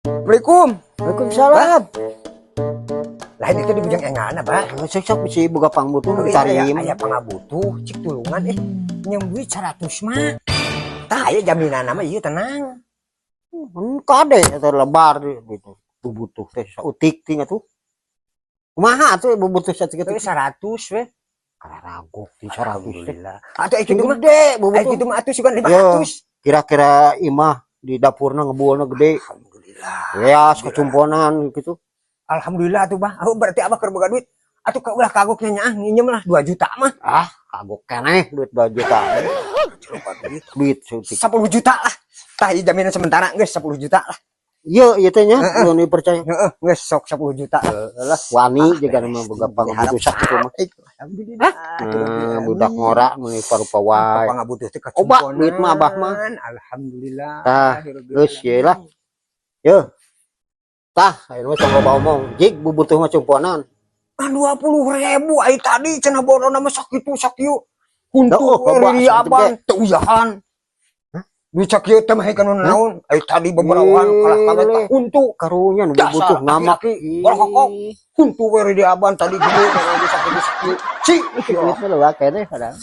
Assalamualaikum. Waalaikumsalam. Lain itu di bujang engana, Pak. Sok bisa boga pangbutuh cari. Aya pangabutuh, cik tulungan nyembuhi 100 mah. Tah aya jaminan mah ieu tenang. Kade eta lebar gitu. Bubutuh teh sautik ting atuh. Kumaha atuh bubutuh saeutik Itu 100 we. karagok di 100 teh. Alhamdulillah. Atuh itu mah Gede atuh bubutuh. itu mah atuh sugan 500. Kira-kira imah di dapurna ngebuulna gede. Alhamdulillah. Ya, kecumponan gitu. Alhamdulillah atuh, Bah. Oh, berarti Abah keur boga duit. Atuh ka ulah kagoknya nyaah nginjem lah 2 juta mah. Ah, kagok keneh duit 2 juta. Duit sautik. 10 juta lah. Tah ieu jaminan sementara geus 10 juta lah. Ieu ieu teh nya nu dipercaya. Heeh, geus sok 10 juta. Lah wani juga mah boga pangbutuh sakitu mah. Alhamdulillah. Budak ngora nu parupa wae. Pangabutuh teh Oba duit mah Abah mah. Alhamdulillah. Tah, geus ye lah. Yeuh. Tah, ayeuna mah coba omong, jig bubutuh mah cumponan. 20.000 ai tadi cenah borona mah sakitu sakieu. Kuntu Oh, coba, di abang teu uyahan. Duit sakieu teh mah kana naon? Ai tadi beberapa kalah kaget tah kuntu. Karunya nu bubutuh nama Borokok. Kuntu we di abang tadi gede di sakitu sakieu. Ci, duit mah leuwih keneh padahal.